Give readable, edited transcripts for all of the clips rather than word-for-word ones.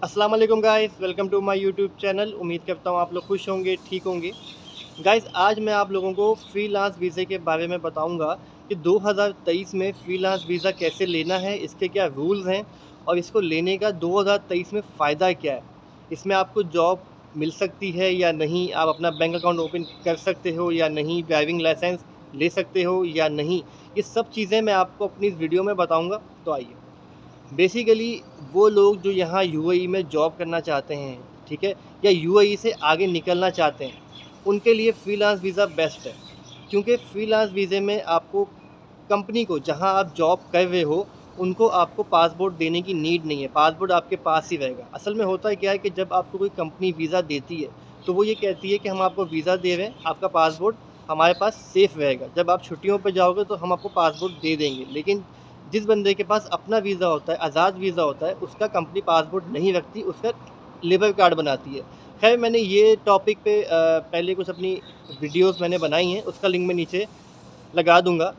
अस्सलाम वालेकुम guys, welcome to my YouTube channel. उम्मीद करता हूँ आप लोग खुश होंगे, ठीक होंगे। गाइस, आज मैं आप लोगों को फ्रीलांस वीज़े के बारे में बताऊंगा कि 2023 में फ्रीलांस वीज़ा कैसे लेना है, इसके क्या रूल्स हैं और इसको लेने का 2023 में फ़ायदा क्या है। इसमें आपको जॉब मिल सकती है या नहीं, आप अपना बैंक अकाउंट ओपन कर सकते हो या नहीं, ड्राइविंग लाइसेंस ले सकते हो या नहीं, ये सब चीज़ें मैं आपको अपनी इस वीडियो में बताऊँगा। तो आइए, बेसिकली वो लोग जो यहाँ यूएई में जॉब करना चाहते हैं, ठीक है, या यूएई से आगे निकलना चाहते हैं, उनके लिए फ्रीलांस वीज़ा बेस्ट है। क्योंकि फ्रीलांस वीज़े में आपको कंपनी को, जहाँ आप जॉब कर रहे हो, उनको आपको पासपोर्ट देने की नीड नहीं है। पासपोर्ट आपके पास ही रहेगा। असल में होता है क्या है कि जब आपको कोई कंपनी वीज़ा देती है तो वो ये कहती है कि हम आपको वीज़ा दे रहे हैं, आपका पासपोर्ट हमारे पास सेफ़ रहेगा। जब आप छुट्टियों पर जाओगे तो हम आपको पासपोर्ट दे देंगे। लेकिन जिस बंदे के पास अपना वीज़ा होता है, आज़ाद वीज़ा होता है, उसका कंपनी पासपोर्ट नहीं रखती, उसका लेबर कार्ड बनाती है। खैर, मैंने ये टॉपिक पे पहले कुछ अपनी वीडियोस मैंने बनाई हैं, उसका लिंक मैं नीचे लगा दूँगा।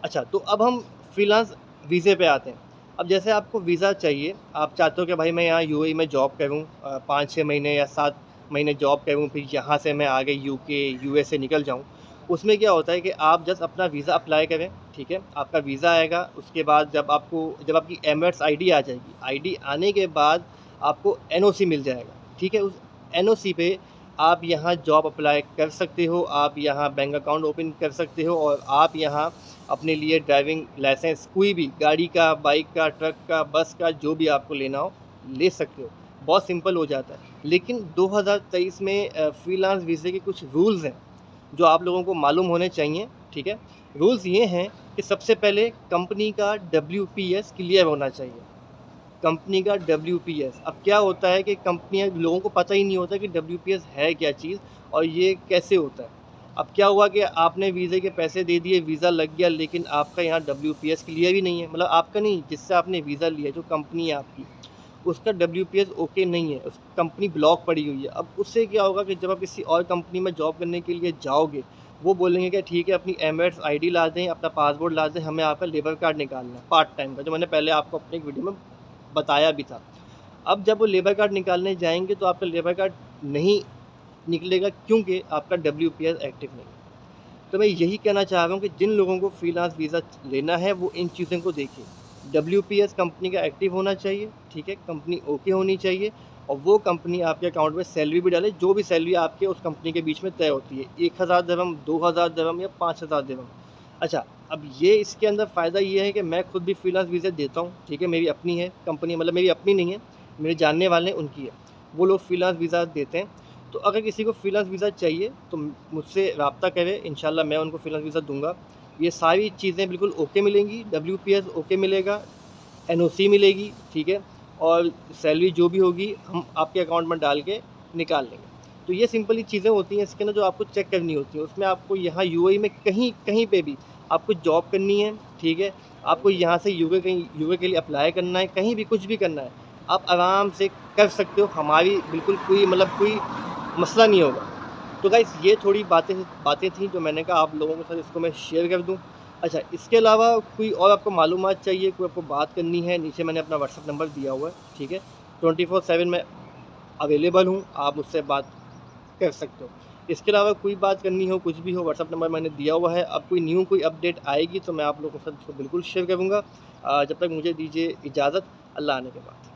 अच्छा, तो अब हम फ्रीलांस वीज़े पे आते हैं। अब जैसे आपको वीज़ा चाहिए, आप चाहते हो कि भाई मैं यहाँ यूएई में जॉब करूँ, 5-6 महीने या 7 महीने जॉब करूँ, फिर यहाँ से मैं आगे यूके, यूएसए निकल जाऊँ। उसमें क्या होता है कि आप जस्ट अपना वीज़ा अप्लाई करें, ठीक है? आपका वीज़ा आएगा, उसके बाद जब आपकी एमिरेट्स आईडी आ जाएगी, आईडी आने के बाद आपको एनओसी मिल जाएगा, ठीक है? उस एनओसी पे आप यहाँ जॉब अप्लाई कर सकते हो, आप यहाँ बैंक अकाउंट ओपन कर सकते हो और आप यहाँ अपने लिए ड्राइविंग लाइसेंस कोई भी गाड़ी का, बाइक का, ट्रक का, बस का, जो भी आपको लेना हो, ले सकते हो। बहुत सिंपल हो जाता है। लेकिन 2023 में फ्रीलांस वीज़े के कुछ रूल्स हैं जो आप लोगों को मालूम होने चाहिए, ठीक है? रूल्स ये हैं कि सबसे पहले कंपनी का डब्ल्यूपीएस क्लियर होना चाहिए। कंपनी का डब्ल्यूपीएस, अब क्या होता है कि कंपनियां, लोगों को पता ही नहीं होता कि डब्ल्यूपीएस है क्या चीज़ और ये कैसे होता है। अब क्या हुआ कि आपने वीज़े के पैसे दे दिए, वीज़ा लग गया, लेकिन आपका यहाँ डब्ल्यूपीएस क्लियर ही नहीं है। मतलब आपका नहीं, जिससे आपने वीज़ा लिया, जो कंपनी है आपकी, उसका डब्ल्यूपीएस ओके नहीं है, उस कंपनी ब्लॉक पड़ी हुई है। अब उससे क्या होगा कि जब आप किसी और कंपनी में जॉब करने के लिए जाओगे, वो बोलेंगे कि ठीक है, अपनी एमिरेट्स आईडी ला दें, अपना पासपोर्ट ला दें, हमें आपका लेबर कार्ड निकालना है पार्ट टाइम का, जो मैंने पहले आपको अपनी एक वीडियो में बताया भी था। अब जब वो लेबर कार्ड निकालने जाएँगे तो आपका लेबर कार्ड नहीं निकलेगा, क्योंकि आपका डब्ल्यूपीएस एक्टिव नहीं है। तो मैं यही कहना चाह रहा हूँ कि जिन लोगों को फ्रीलांस वीज़ा लेना है, वो इन चीज़ों को देखें। डब्ल्यूपीएस कंपनी का एक्टिव होना चाहिए, ठीक है? कंपनी ओके होनी चाहिए और वो कंपनी आपके अकाउंट में सैलरी भी डाले, जो भी सैलरी आपके उस कंपनी के बीच में तय होती है, 1000 दिरहम, 2000 दिरहम या 5000 दिरहम। अच्छा, अब ये इसके अंदर फ़ायदा ये है कि मैं खुद भी फ्रीलांस वीज़ा देता हूँ, ठीक है? मेरी अपनी है कंपनी, मतलब मेरी अपनी नहीं है, मेरे जानने वाले हैं, उनकी है। वो लोग फ्रीलांस वीज़ा देते हैं। तो अगर किसी को फ्रीलांस वीज़ा चाहिए तो मुझसे रब्ता करें, इंशाल्लाह मैं उनको फ्रीलांस वीज़ा दूँगा। ये सारी चीज़ें बिल्कुल ओके मिलेंगी, डब्ल्यूपीएस ओके मिलेगा, एनओसी मिलेगी, ठीक है? और सैलरी जो भी होगी हम आपके अकाउंट में डाल के निकाल लेंगे। तो ये सिंपल ही चीज़ें होती हैं इसके अंदर, जो आपको चेक करनी होती है। उसमें आपको यहाँ यूएई में कहीं कहीं पे भी आपको जॉब करनी है, ठीक है? आपको यहाँ से यूके के लिए अप्लाई करना है, कहीं भी कुछ भी करना है, आप आराम से कर सकते हो। हमारी बिल्कुल कोई मसला नहीं होगा। तो गाइस, ये थोड़ी बातें बातें थी जो मैंने कहा आप लोगों के साथ इसको मैं शेयर कर दूँ। अच्छा, इसके अलावा कोई और आपको मालूमात चाहिए, कोई आपको बात करनी है, नीचे मैंने अपना व्हाट्सएप नंबर दिया हुआ है, ठीक है? 24/7 मैं अवेलेबल हूँ, आप मुझसे बात कर सकते हो। इसके अलावा कोई बात करनी हो, कुछ भी हो, व्हाट्सएप नंबर मैंने दिया हुआ है। अब कोई अपडेट आएगी तो मैं आप लोगों के साथ उसको बिल्कुल शेयर करूँगा। जब तक मुझे दीजिए इजाज़त, अल्लाह आने के बाद।